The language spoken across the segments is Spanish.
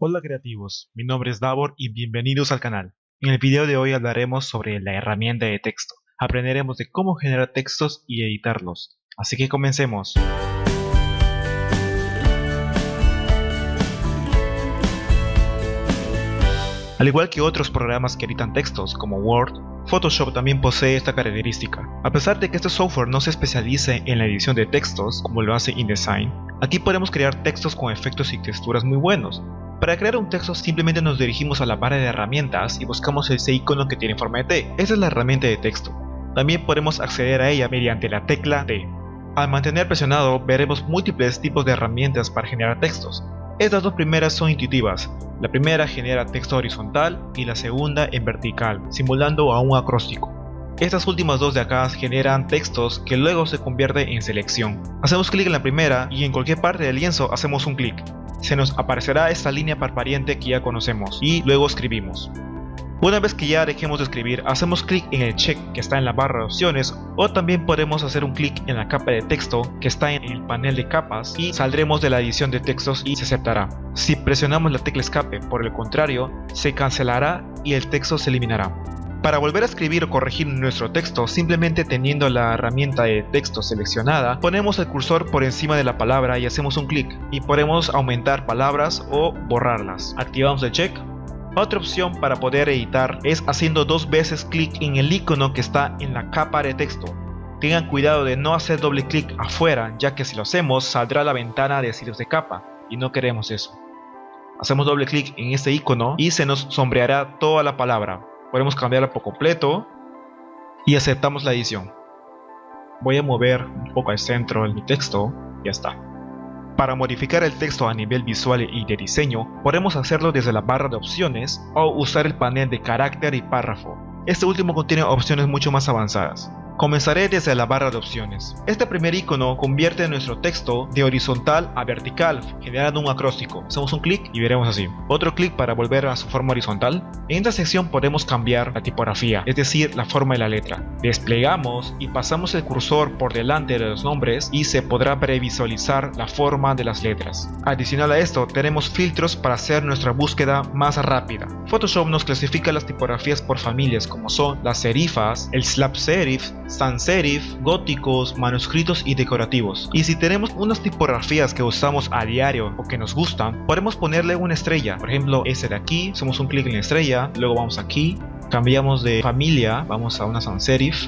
Hola creativos, mi nombre es Davor y bienvenidos al canal. En el video de hoy hablaremos sobre la herramienta de texto. Aprenderemos de cómo generar textos y editarlos. Así que comencemos. Al igual que otros programas que editan textos como Word, Photoshop también posee esta característica. A pesar de que este software no se especialice en la edición de textos como lo hace InDesign, aquí podemos crear textos con efectos y texturas muy buenos. Para crear un texto simplemente nos dirigimos a la barra de herramientas y buscamos ese icono que tiene forma de T. Esa es la herramienta de texto. También podemos acceder a ella mediante la tecla T. Al mantener presionado veremos múltiples tipos de herramientas para generar textos. Estas dos primeras son intuitivas. La primera genera texto horizontal y la segunda en vertical, simulando a un acróstico. Estas últimas dos de acá generan textos que luego se convierten en selección. Hacemos clic en la primera y en cualquier parte del lienzo hacemos un clic. Se nos aparecerá esta línea parpadeante que ya conocemos y luego escribimos. Una vez que ya dejemos de escribir, hacemos clic en el check que está en la barra de opciones, o también podemos hacer un clic en la capa de texto que está en el panel de capas y saldremos de la edición de textos y se aceptará. Si presionamos la tecla escape, por el contrario, se cancelará y el texto se eliminará. Para volver a escribir o corregir nuestro texto, simplemente teniendo la herramienta de texto seleccionada, ponemos el cursor por encima de la palabra y hacemos un clic, y podemos aumentar palabras o borrarlas. Activamos el check. Otra opción para poder editar es haciendo dos veces clic en el icono que está en la capa de texto. Tengan cuidado de no hacer doble clic afuera, ya que si lo hacemos saldrá la ventana de estilos de capa y no queremos eso. Hacemos doble clic en este icono y se nos sombreará toda la palabra. Podemos cambiarla por completo y aceptamos la edición. Voy a mover un poco al centro mi texto, ya está. Para modificar el texto a nivel visual y de diseño, podemos hacerlo desde la barra de opciones o usar el panel de carácter y párrafo. Este último contiene opciones mucho más avanzadas. Comenzaré desde la barra de opciones. Este primer icono convierte nuestro texto de horizontal a vertical, generando un acróstico. Hacemos un clic y veremos así. Otro clic para volver a su forma horizontal. En esta sección podemos cambiar la tipografía, es decir, la forma de la letra. Desplegamos y pasamos el cursor por delante de los nombres y se podrá previsualizar la forma de las letras. Adicional a esto, tenemos filtros para hacer nuestra búsqueda más rápida. Photoshop nos clasifica las tipografías por familias, como son las serifas, el slab serif, sans serif, góticos, manuscritos y decorativos. Y si tenemos unas tipografías que usamos a diario o que nos gustan, podemos ponerle una estrella. Por ejemplo, ese de aquí, hacemos un clic en la estrella, luego vamos aquí, cambiamos de familia, vamos a una sans serif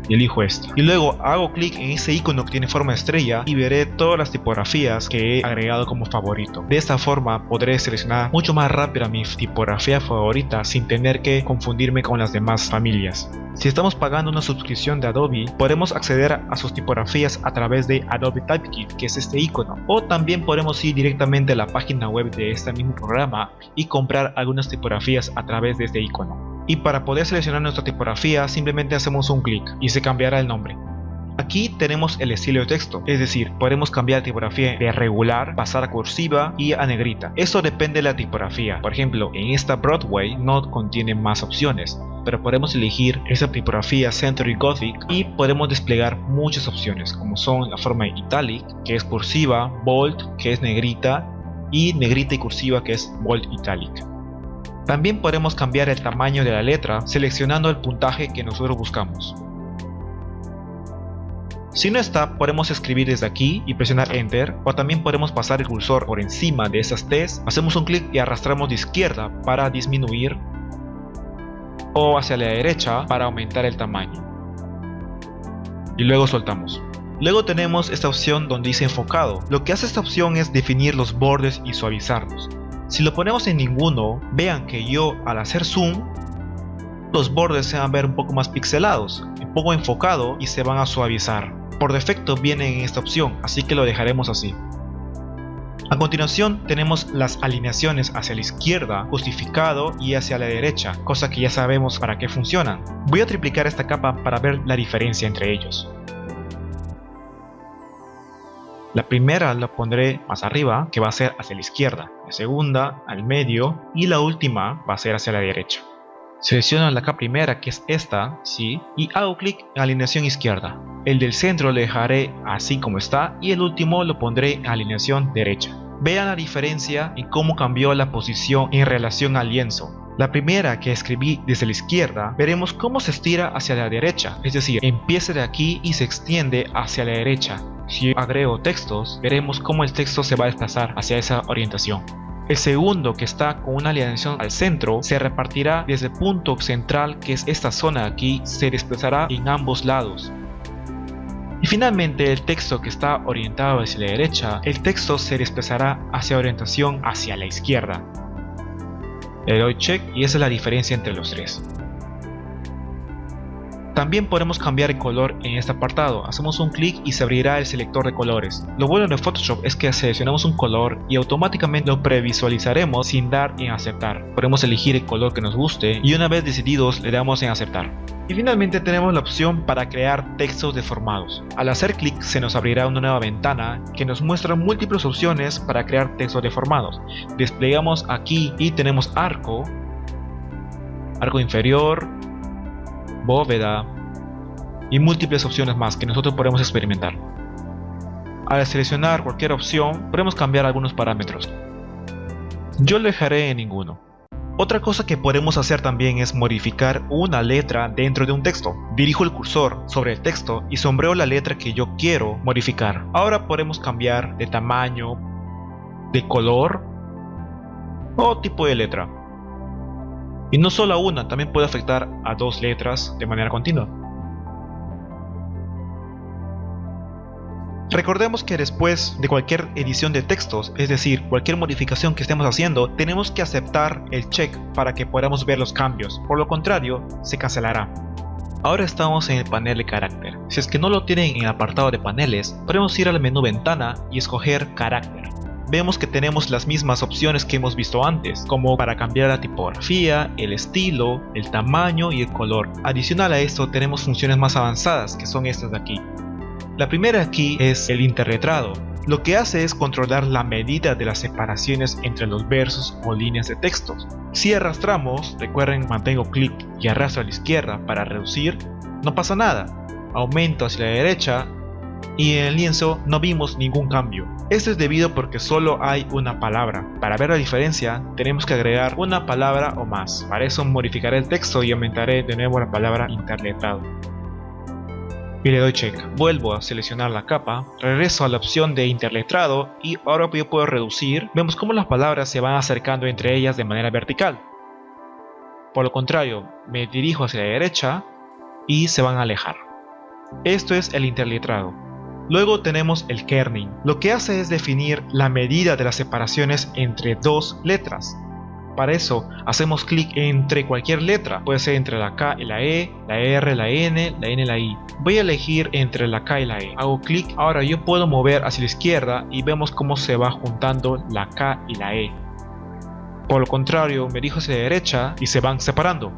y elijo esta. Y luego hago clic en ese icono que tiene forma de estrella y veré todas las tipografías que he agregado como favorito. De esta forma podré seleccionar mucho más rápido mi tipografía favorita sin tener que confundirme con las demás familias. Si estamos pagando una suscripción de Adobe, podemos acceder a sus tipografías a través de Adobe Typekit, que es este icono. O también podemos ir directamente a la página web de este mismo programa y comprar algunas tipografías a través de este icono. Y para poder seleccionar nuestra tipografía simplemente hacemos un clic y se cambiará el nombre. Aquí tenemos el estilo de texto, es decir, podemos cambiar la tipografía de regular, pasar a cursiva y a negrita. Esto depende de la tipografía. Por ejemplo, en esta Broadway no contiene más opciones, pero podemos elegir esa tipografía Century Gothic y podemos desplegar muchas opciones, como son la forma Italic, que es cursiva, Bold, que es negrita, y negrita y cursiva, que es Bold Italic. También podemos cambiar el tamaño de la letra seleccionando el puntaje que nosotros buscamos. Si no está, podemos escribir desde aquí y presionar Enter, o también podemos pasar el cursor por encima de esas T's, hacemos un clic y arrastramos de izquierda para disminuir o hacia la derecha para aumentar el tamaño. Y luego soltamos. Luego tenemos esta opción donde dice enfocado. Lo que hace esta opción es definir los bordes y suavizarlos. Si lo ponemos en ninguno, vean que yo al hacer zoom, los bordes se van a ver un poco más pixelados. Un poco enfocado y se van a suavizar. Por defecto vienen en esta opción, así que lo dejaremos así. A continuación tenemos las alineaciones hacia la izquierda, justificado, y hacia la derecha, cosa que ya sabemos para qué funcionan. Voy a triplicar esta capa para ver la diferencia entre ellos. La primera la pondré más arriba, que va a ser hacia la izquierda, la segunda al medio y la última va a ser hacia la derecha. Selecciono la capa primera, que es esta, sí, y hago clic en alineación izquierda. El del centro lo dejaré así como está y el último lo pondré en alineación derecha. Vean la diferencia en cómo cambió la posición en relación al lienzo. La primera, que escribí desde la izquierda, veremos cómo se estira hacia la derecha, es decir, empieza de aquí y se extiende hacia la derecha. Si agrego textos, veremos cómo el texto se va a desplazar hacia esa orientación. El segundo, que está con una alineación al centro, se repartirá desde el punto central, que es esta zona de aquí, se desplazará en ambos lados. Y finalmente el texto que está orientado hacia la derecha, el texto se desplazará hacia orientación hacia la izquierda. Le doy check y esa es la diferencia entre los tres. También podemos cambiar el color en este apartado. Hacemos un clic y se abrirá el selector de colores. Lo bueno de Photoshop es que seleccionamos un color y automáticamente lo previsualizaremos sin dar en aceptar. Podemos elegir el color que nos guste y una vez decididos le damos en aceptar. Y finalmente tenemos la opción para crear textos deformados. Al hacer clic se nos abrirá una nueva ventana que nos muestra múltiples opciones para crear textos deformados. Desplegamos aquí y tenemos arco inferior, bóveda y múltiples opciones más que nosotros podemos experimentar. Al seleccionar cualquier opción podemos cambiar algunos parámetros. Yo lo dejaré en ninguno. Otra cosa que podemos hacer también es modificar una letra dentro de un texto. Dirijo el cursor sobre el texto y sombreo la letra que yo quiero modificar. Ahora podemos cambiar de tamaño, de color o tipo de letra. Y no solo a una, también puede afectar a dos letras de manera continua. Recordemos que después de cualquier edición de textos, es decir, cualquier modificación que estemos haciendo, tenemos que aceptar el check para que podamos ver los cambios. Por lo contrario, se cancelará. Ahora estamos en el panel de carácter. Si es que no lo tienen en el apartado de paneles, podemos ir al menú ventana y escoger carácter. Vemos que tenemos las mismas opciones que hemos visto antes, como para cambiar la tipografía, el estilo, el tamaño y el color. Adicional a esto tenemos funciones más avanzadas, que son estas de aquí. La primera aquí es el interletrado. Lo que hace es controlar la medida de las separaciones entre los versos o líneas de textos. Si arrastramos, recuerden, mantengo clic y arrastro a la izquierda para reducir, no pasa nada. Aumento hacia la derecha y en el lienzo no vimos ningún cambio. Esto es debido porque solo hay una palabra. Para ver la diferencia tenemos que agregar una palabra o más. Para eso modificaré el texto y aumentaré de nuevo la palabra interletrado. Y le doy check. Vuelvo a seleccionar la capa, regreso a la opción de interletrado y ahora yo puedo reducir. Vemos cómo las palabras se van acercando entre ellas de manera vertical. Por lo contrario, me dirijo hacia la derecha y se van a alejar. Esto es el interletrado. Luego tenemos el kerning. Lo que hace es definir la medida de las separaciones entre dos letras. Para eso hacemos clic entre cualquier letra, puede ser entre la K y la E, la R, la N y la I. Voy a elegir entre la K y la E. Hago clic, ahora yo puedo mover hacia la izquierda y vemos cómo se va juntando la K y la E. Por lo contrario, me dirijo hacia la derecha y se van separando.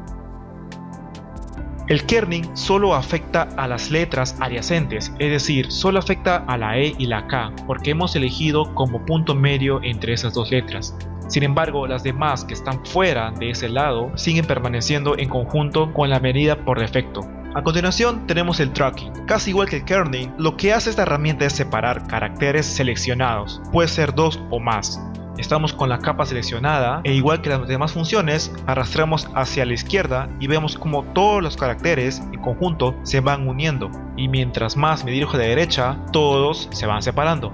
El kerning solo afecta a las letras adyacentes, es decir, solo afecta a la E y la K, porque hemos elegido como punto medio entre esas dos letras. Sin embargo, las demás que están fuera de ese lado siguen permaneciendo en conjunto con la medida por defecto. A continuación tenemos el tracking. Casi igual que el kerning, lo que hace esta herramienta es separar caracteres seleccionados, puede ser dos o más. Estamos con la capa seleccionada e igual que las demás funciones, arrastramos hacia la izquierda y vemos como todos los caracteres en conjunto se van uniendo, y mientras más me dirijo a la derecha, todos se van separando.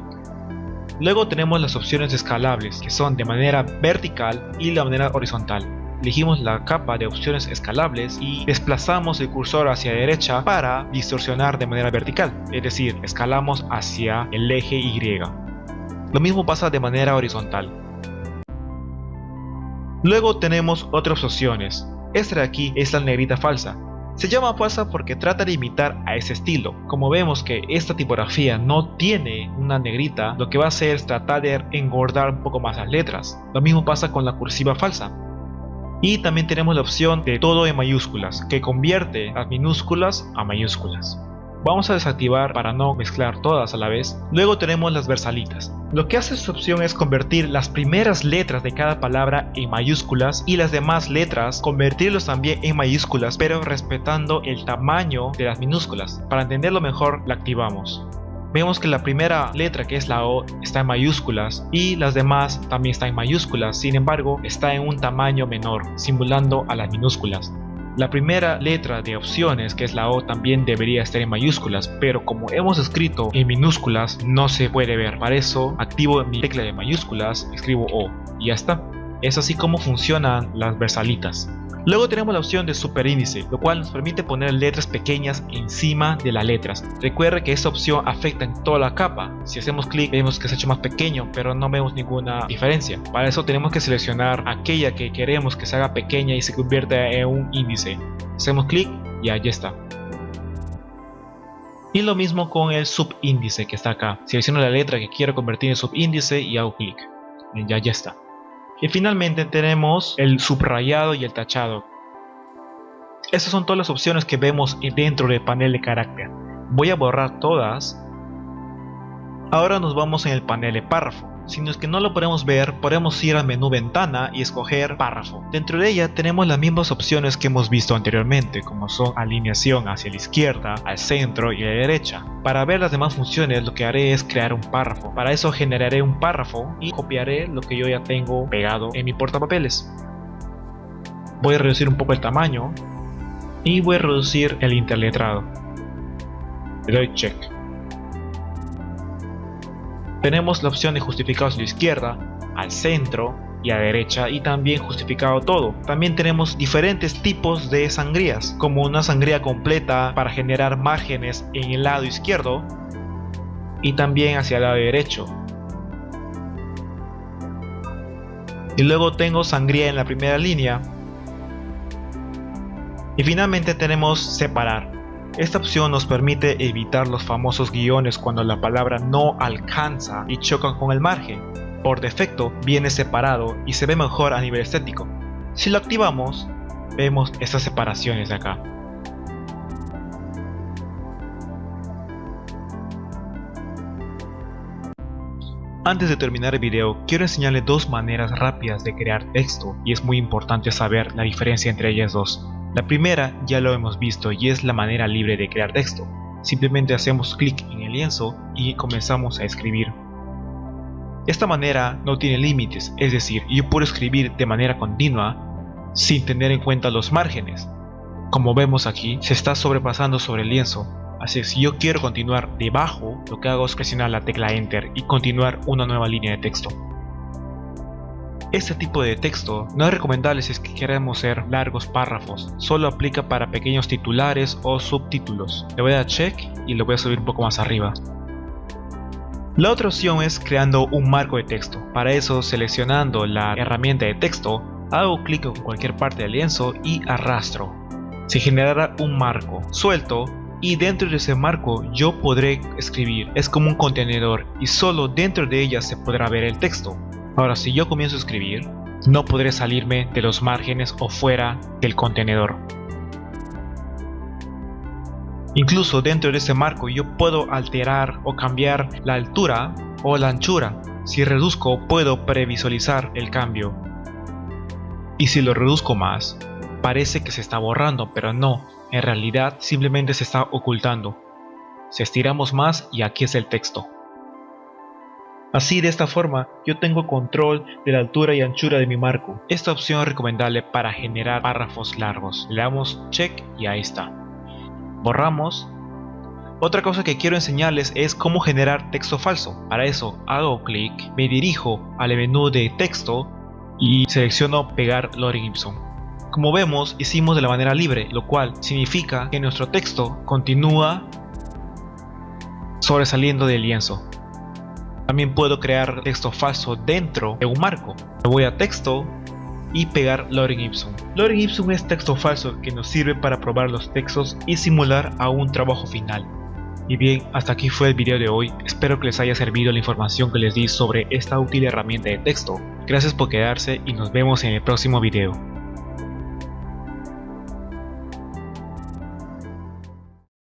Luego tenemos las opciones escalables, que son de manera vertical y la manera horizontal. Elegimos la capa de opciones escalables y desplazamos el cursor hacia la derecha para distorsionar de manera vertical, es decir, escalamos hacia el eje Y. Lo mismo pasa de manera horizontal. Luego tenemos otras opciones. Esta de aquí es la negrita falsa. Se llama falsa porque trata de imitar a ese estilo. Como vemos que esta tipografía no tiene una negrita, lo que va a hacer es tratar de engordar un poco más las letras. Lo mismo pasa con la cursiva falsa. Y también tenemos la opción de todo en mayúsculas, que convierte las minúsculas a mayúsculas. Vamos a desactivar para no mezclar todas a la vez. Luego tenemos las versalitas. Lo que hace esta opción es convertir las primeras letras de cada palabra en mayúsculas y las demás letras convertirlos también en mayúsculas, pero respetando el tamaño de las minúsculas. Para entenderlo mejor, la activamos. vemos que la primera letra, que es la O, está en mayúsculas y las demás también están en mayúsculas, sin embargo está en un tamaño menor, simulando a las minúsculas. La primera letra de opciones, que es la O, también debería estar en mayúsculas, pero como hemos escrito en minúsculas no se puede ver. Para eso activo mi tecla de mayúsculas, escribo O y ya está. Es así como funcionan las versalitas. Luego tenemos la opción de superíndice, lo cual nos permite poner letras pequeñas encima de las letras. Recuerda que esta opción afecta en toda la capa. Si hacemos clic vemos que se ha hecho más pequeño, pero no vemos ninguna diferencia. Para eso tenemos que seleccionar aquella que queremos que se haga pequeña y se convierta en un índice. Hacemos clic y allí está. Y lo mismo con el subíndice que está acá. Selecciono la letra que quiero convertir en subíndice y hago clic. Y ya está. Y finalmente tenemos el subrayado y el tachado. Estas son todas las opciones que vemos dentro del panel de carácter. Voy a borrar todas. Ahora nos vamos en el panel de párrafo. Si no es que no lo podemos ver, podemos ir al menú ventana y escoger párrafo. Dentro de ella tenemos las mismas opciones que hemos visto anteriormente, como son alineación hacia la izquierda, al centro y a la derecha. Para ver las demás funciones lo que haré es crear un párrafo. Para eso generaré un párrafo y copiaré lo que yo ya tengo pegado en mi portapapeles. Voy a reducir un poco el tamaño y voy a reducir el interletrado. Le doy check. Tenemos la opción de justificados a la izquierda, al centro y a la derecha, y también justificado todo. También tenemos diferentes tipos de sangrías, como una sangría completa para generar márgenes en el lado izquierdo y también hacia el lado derecho. Y luego tengo sangría en la primera línea. Y finalmente tenemos separar. Esta opción nos permite evitar los famosos guiones cuando la palabra no alcanza y chocan con el margen. Por defecto viene separado y se ve mejor a nivel estético. Si lo activamos, vemos estas separaciones de acá. Antes de terminar el video, quiero enseñarles dos maneras rápidas de crear texto y es muy importante saber la diferencia entre ellas dos. La primera ya lo hemos visto y es la manera libre de crear texto. Simplemente hacemos clic en el lienzo y comenzamos a escribir. Esta manera no tiene límites, es decir, yo puedo escribir de manera continua sin tener en cuenta los márgenes. Como vemos aquí, se está sobrepasando sobre el lienzo, así que si yo quiero continuar debajo, lo que hago es presionar la tecla Enter y continuar una nueva línea de texto. Este tipo de texto no es recomendable si es que queremos hacer largos párrafos, solo aplica para pequeños titulares o subtítulos. Le voy a dar check y lo voy a subir un poco más arriba. La otra opción es creando un marco de texto. Para eso, seleccionando la herramienta de texto, hago clic en cualquier parte del lienzo y arrastro. Se generará un marco suelto y dentro de ese marco yo podré escribir. Es como un contenedor y solo dentro de ella se podrá ver el texto. Ahora, si yo comienzo a escribir, no podré salirme de los márgenes o fuera del contenedor. Incluso dentro de ese marco yo puedo alterar o cambiar la altura o la anchura. Si reduzco, puedo previsualizar el cambio. Y si lo reduzco más, parece que se está borrando, pero no, en realidad simplemente se está ocultando. Si estiramos más y aquí es el texto. Así, de esta forma, yo tengo control de la altura y anchura de mi marco. Esta opción es recomendable para generar párrafos largos. Le damos check y ahí está. Borramos. Otra cosa que quiero enseñarles es cómo generar texto falso. Para eso hago clic, me dirijo al menú de texto y selecciono pegar Lorem Ipsum. Como vemos, hicimos de la manera libre, lo cual significa que nuestro texto continúa sobresaliendo del lienzo. También puedo crear texto falso dentro de un marco. Me voy a texto y pegar Lorem Ipsum. Lorem Ipsum es texto falso que nos sirve para probar los textos y simular a un trabajo final. Y bien, hasta aquí fue el video de hoy. Espero que les haya servido la información que les di sobre esta útil herramienta de texto. Gracias por quedarse y nos vemos en el próximo video.